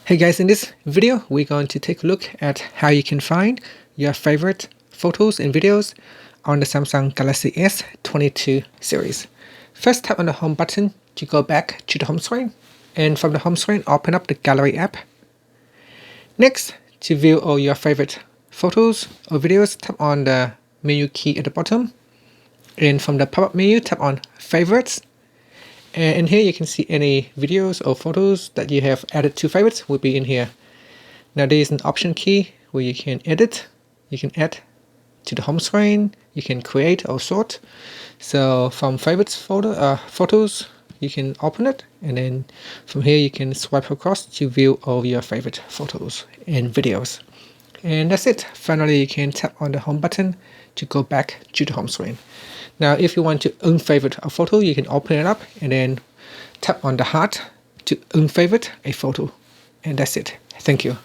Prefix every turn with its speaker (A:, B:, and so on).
A: Hey guys, in this video we're going to take a look at how you can find your favorite photos and videos on the Samsung Galaxy S22 series. First, tap on the home button to go back to the home screen, and from the home screen open up the gallery app. Next, to view all your favorite photos or videos, tap on the menu key at the bottom, and from the pop-up menu tap on favorites. And in here you can see any videos or photos that you have added to favorites will be in here. Now there is an option key where you can edit, you can add to the home screen, you can create or sort. So from favorites photos, you can open it, and then from here you can swipe across to view all your favorite photos and videos. And that's it. Finally, you can tap on the home button to go back to the home screen. Now, if you want to unfavorite a photo, you can open it up and then tap on the heart to unfavorite a photo. And that's it. Thank you.